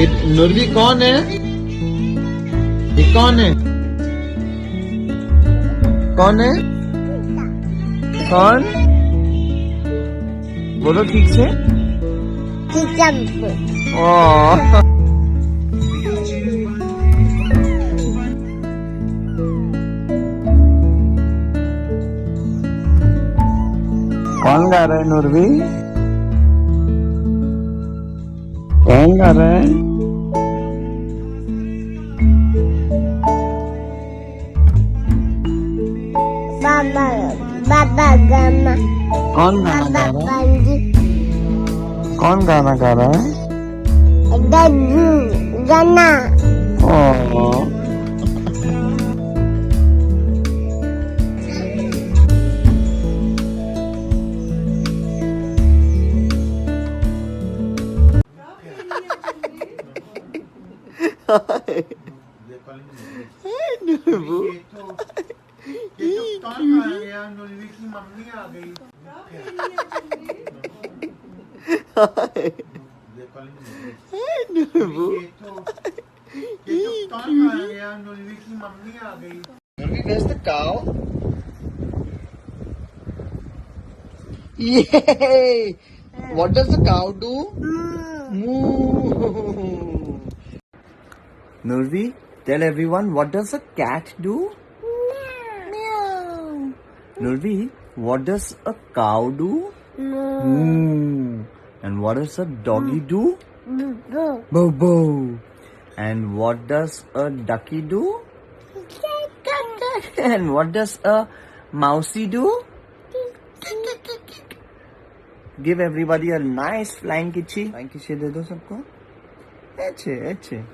नुरवी कौन है? ये कौन है? कौन है? कौन? बोलो ठीक से। ओह, कौन गा रहा है नुरवी? कौन गा रहा है? बाबा बाबा गाना कौन गाना गा रहा है? कौन गाना गा रहा है? दादू गाना ओह, नुरबू नुरवी की मम्मी आ गई। नुरबू नुरवी की मम्मी आ गई। Nurvi, where's the cow? Yay! What does the cow do? Moo. Nurvi, tell everyone, what does a cat do? Meow. Nurvi, what does a cow do? Moo. And what does a doggy do? Bow bow. And what does a ducky do? And what does a mousey do? Give everybody a nice flying kitty. Flying kitty दे दो सबको. अच्छे अच्छे.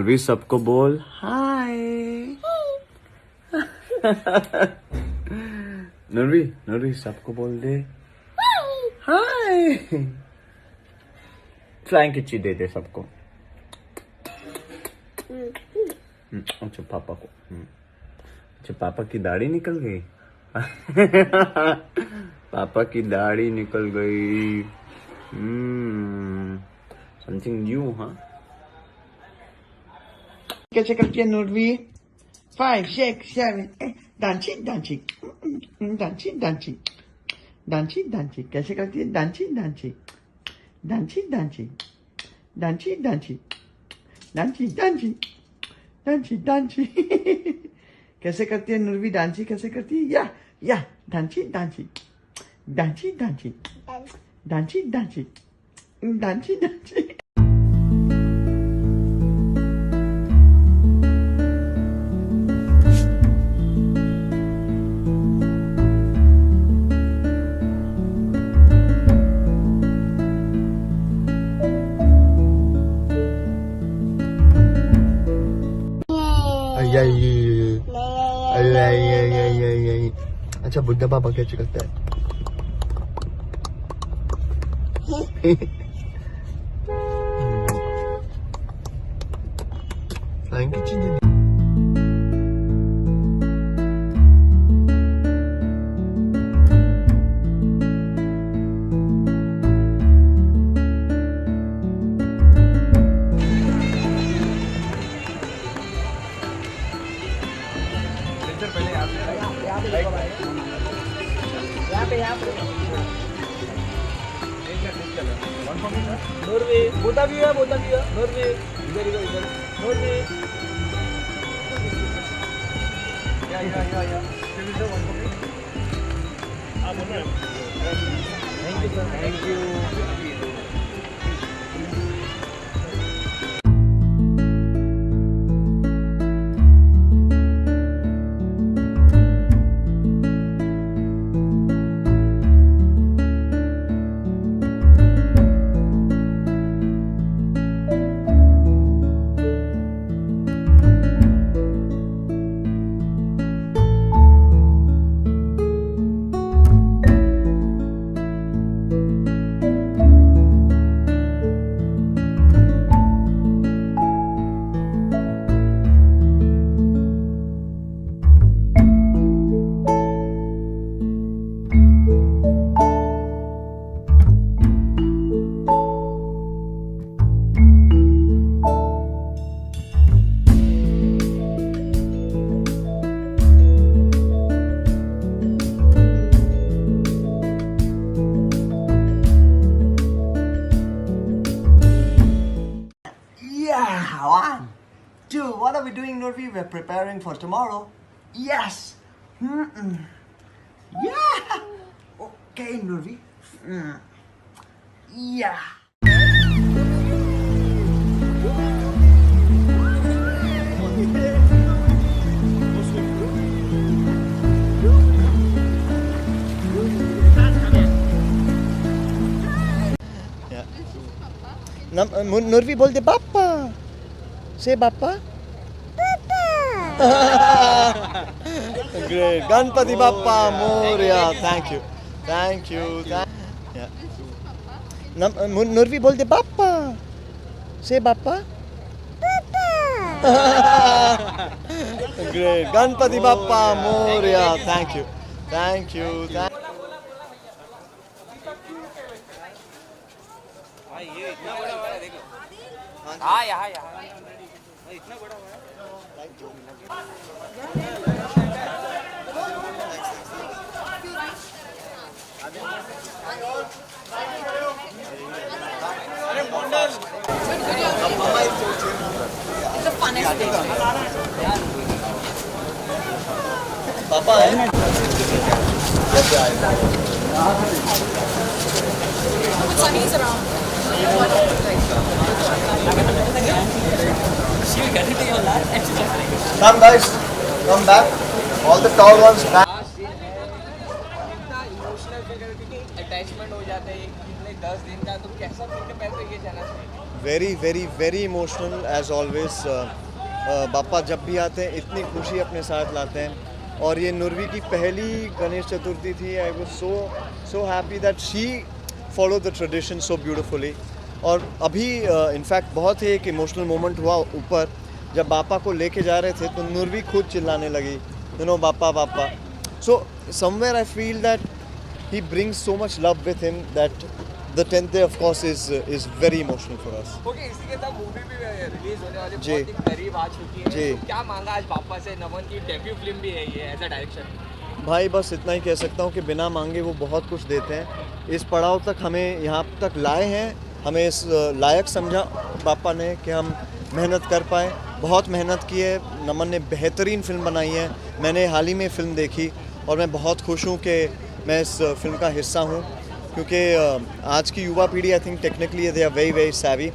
नूरवी सबको बोल हाय। नूरवी सबको बोल दे हाय। Flying किच्ची दे दे सबको। अच्छा पापा को। अच्छा पापा की दाढ़ी निकल गई। पापा की दाढ़ी निकल गई। समथिंग न्यू हाँ। कैसे करती है नूरवी? 5, 6, 7, 8 dancing dancing dancing dancing dancing dancing कैसे करती है? Dancing dancing dancing dancing dancing dancing dancing dancing dancing dancing कैसे करती है नूरवी? डांसिंग कैसे करती है? या dancing dancing dancing dancing dancing dancing dancing dancing अच्छा बुड्ढा पापा कैसे करता है? फ्लाइंग की चीजें बोता भी है नूरवी इधर नूरवी या thank you sir thank you. Yeah, 1, 2. What are we doing, Nurvi? We're preparing for tomorrow. Yes. Yeah. Okay, Nurvi. Yeah. Nurvi बोल दे पापा। Say पापा। Great. Ganpati Bappa Moria. Thank you. Thank you. Yeah. Nurvi बोल दे पापा। Say पापा। Great. Ganpati Bappa Moria. Thank you. Thank you. हाँ यहाँ इतना बड़ा हुआ पापा है Sunny's around. Come guys, come back. All the tall ones back. Emotional figure क्योंकि अटैचमेंट हो जाता है कितने 10 दिन का, तो कैसा फिर पैसे ये जाना चाहिए। very emotional as always. बापा जब भी आते हैं इतनी खुशी अपने साथ लाते हैं और ये नुरवी की पहली गणेश चतुर्थी थी. I was so happy that she followed the tradition so beautifully. और अभी इनफैक्ट बहुत ही एक इमोशनल मोमेंट हुआ ऊपर जब बापा को लेके जा रहे थे तो नुरवी खुद चिल्लाने लगी, यू नो, बापा बापा. So somewhere I feel that he brings so much love with him that the 10th day of course is very emotional for us. Okay, इसी के साथ मूवी भी रिलीज होने वाली जी. बहुत ही करीब आ चुकी है. जी. तो क्या मांगा आज पापा से? नमन की डेब्यू फिल्म भी है ये एज अ डायरेक्शन. भाई बस इतना ही कह सकता हूँ कि बिना मांगे वो बहुत कुछ देते हैं. इस पड़ाव तक हमें यहाँ तक लाए हैं, हमें इस लायक समझा पापा ने कि हम मेहनत कर पाए. बहुत मेहनत की है. नमन ने बेहतरीन फिल्म बनाई है. मैंने हाल ही में फ़िल्म देखी और मैं बहुत खुश हूँ कि मैं इस फिल्म का हिस्सा हूँ क्योंकि आज की युवा पीढ़ी I think technically they are very savvy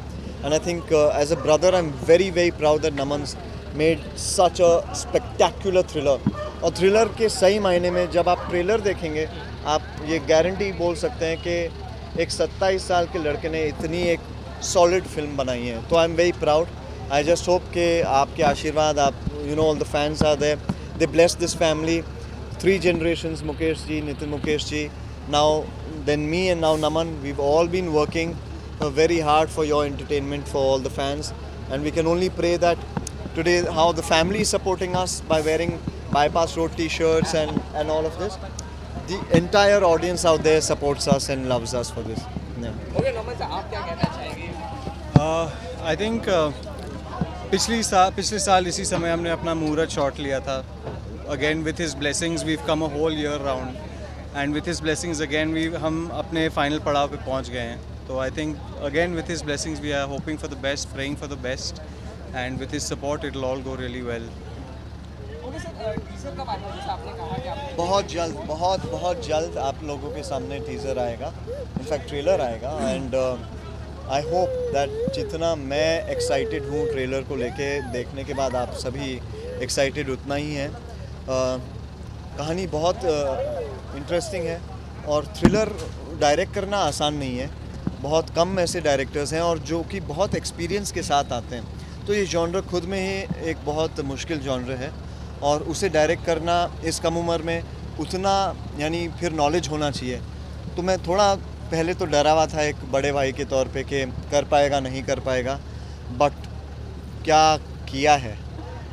and I think as a brother I'm very proud that Naman's made such a spectacular thriller. और थ्रिलर के सही मायने में जब आप ट्रेलर देखेंगे आप ये गारंटी बोल सकते हैं कि एक 27 साल के लड़के ने इतनी एक सॉलिड फिल्म बनाई है. तो I am very proud. I just hope कि आपके आशीर्वाद, आप you know all the fans are there, they bless this family. 3 generations, Mukesh ji, Nitin Mukesh ji, now then me and now Naman, we've all been working very hard for your entertainment, for all the fans, and we can only pray that today how the family is supporting us by wearing Bypass Road t-shirts and all of this, the entire audience out there supports us and loves us for this. Yeah. Okay, Naman साहब आप क्या कहना चाहेंगे? I think पिछले साल इसी समय हमने अपना मुहूर्त शॉट लिया था. Again with his blessings we come a whole year round and with his blessings again हम अपने फाइनल पड़ाव पे पहुंच गए हैं. तो I think again with his blessings we are hoping for the best, praying for the best, and with his support it will all go really well. Okay sir, teaser कब आएगा? जैसे आपने कहा कि आपने बहुत जल्द आप लोगों के सामने टीज़र आएगा, इनफैक्ट ट्रेलर आएगा. एंड आई होप दैट जितना मैं एक्साइटेड हूँ ट्रेलर को लेके, देखने के बाद आप सभी एक्साइटेड उतना ही हैं. कहानी बहुत इंटरेस्टिंग है और थ्रिलर डायरेक्ट करना आसान नहीं है. बहुत कम ऐसे डायरेक्टर्स हैं और जो कि बहुत एक्सपीरियंस के साथ आते हैं. तो ये जॉनर खुद में ही एक बहुत मुश्किल जॉनर है और उसे डायरेक्ट करना इस कम उम्र में उतना यानी फिर नॉलेज होना चाहिए. तो मैं थोड़ा पहले तो डरा हुआ था एक बड़े भाई के तौर पे कि कर पाएगा नहीं कर पाएगा, बट क्या किया है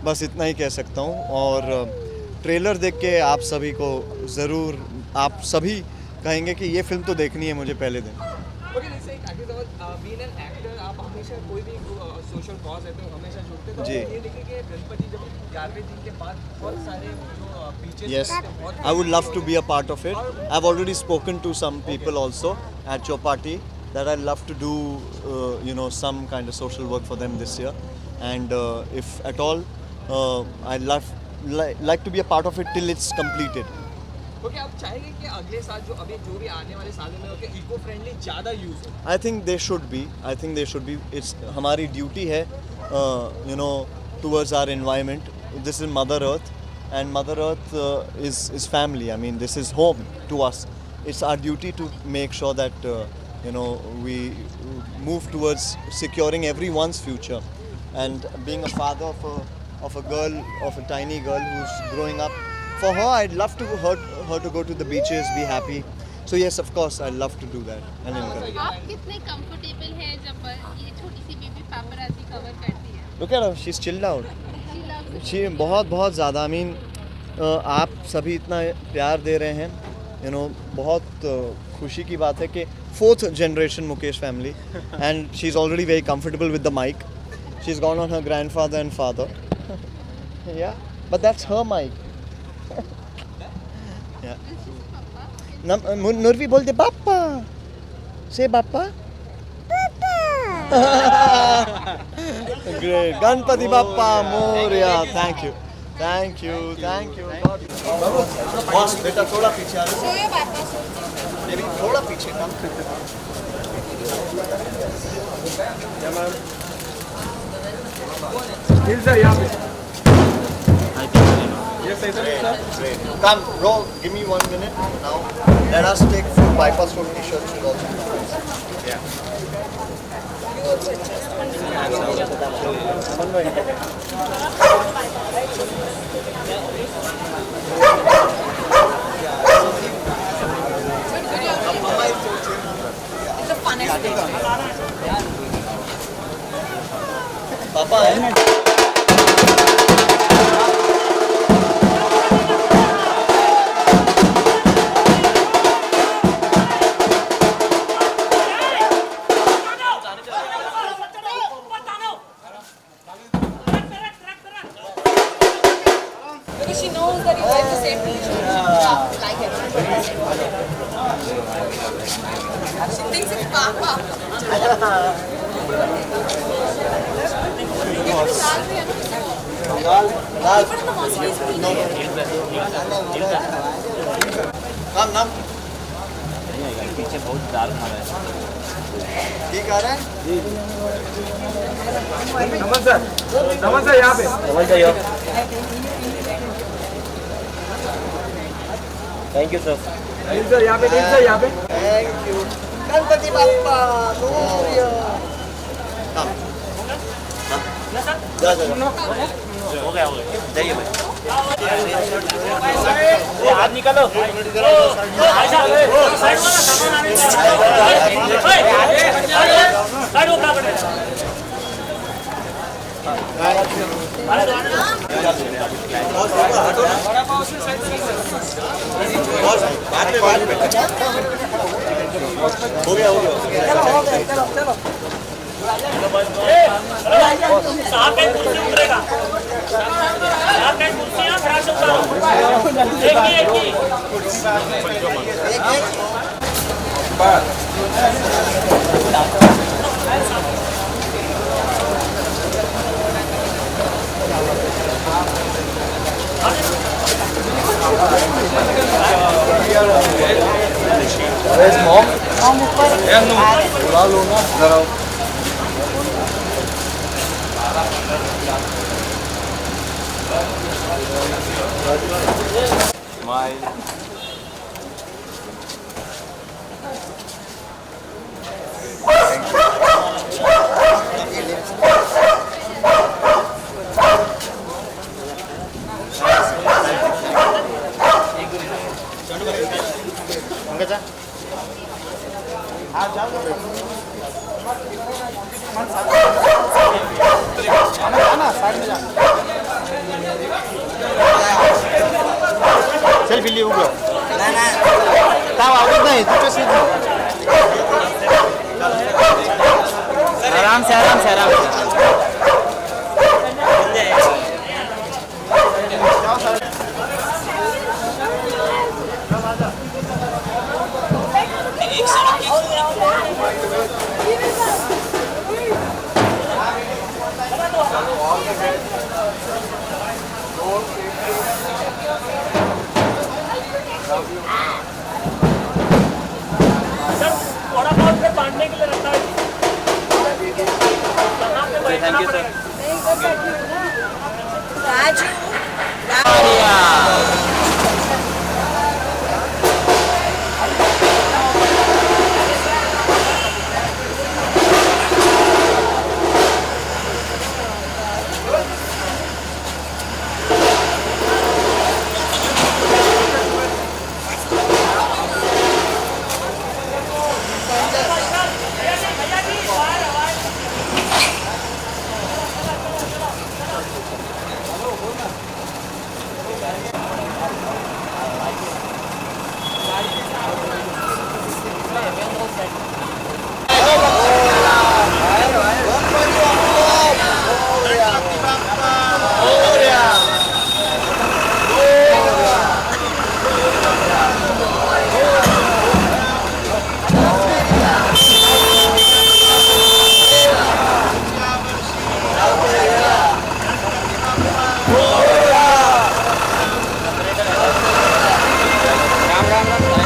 बस इतना ही कह सकता हूँ. और ट्रेलर देख के आप सभी को ज़रूर, आप सभी कहेंगे कि ये फिल्म तो देखनी है मुझे पहले दिन. ओके, जैसे बीइंग एन एक्टर आप हमेशा कोई भी सोशल कॉज है तो हमेशा जुड़ते. तो जी. ये देखिए कि गणपति जब 11वें दिन के बाद बहुत सारे जो beaches Yes, I would love to be a part of it. I've already spoken to some people also at your party that I'd love to do, you know, some kind of social work for them this year. And if at all, I'd like to be a part of it till it's completed. Okay, आप चाहेंगे कि अगले साल जो भी आने वाले सालों में हो कि इको फ्रेंडली ज़्यादा यूज़ हो? I think they should be. It's हमारी ड्यूटी है, you know, towards our environment. This is Mother Earth, and Mother Earth is family. I mean, this is home to us. It's our duty to make sure that you know, we move towards securing everyone's future. And being a father of a girl, of a tiny girl who's growing up, for her, I'd love to her to go to the beaches, be happy. So yes, of course, I'd love to do that and encourage. आप कितने comfortable हैं जब ये छोटी सी baby पापराजी cover करती है? Look at her, she's chilled out. She loves it. She बहुत ज़्यादा. I mean, आप सभी इतना प्यार दे रहे हैं, you know, बहुत खुशी की बात है कि 4th generation Mukesh family, and she's already very comfortable with the mic. She's gone on her grandfather and father. Yeah, but that's her mic. Yeah. Nurvi बोलते पापा. Say पापा. Great. Ganpati Bappa Moria. Thank you. Boss, बेटा थोड़ा पीछे आ जाओ. ये भी थोड़ा पीछे कम. Great. Come, bro, give me 1 minute now. Let us take full bypass road t-shirts with all the yeah. It's the funnest thing. Because she knows that you like the same t-shirt. Like it. She thinks it's Papa. पीछे बहुत dark मारा है ठीक आ रहा है नमन sir यहाँ पे समझ जाइए थैंक यू सर सर यहाँ पे यहाँ पे थैंक यू गणपति बाप्पा मोरया हो गया जाइए भाई हाथ निकालो हो गया चलो साहब का कुर्सी उतरेगा साहब का कुर्सियां खड़ा से उतारो एक ही Where's mom? Mom ऊपर बुला लो ना जरा Smile. सेल्फी लिए उगो ताव आवत नाही तू कशी आराम से थोड़ा बहुत फिर बांटने के लिए रखता है थैंक यू सर Raju.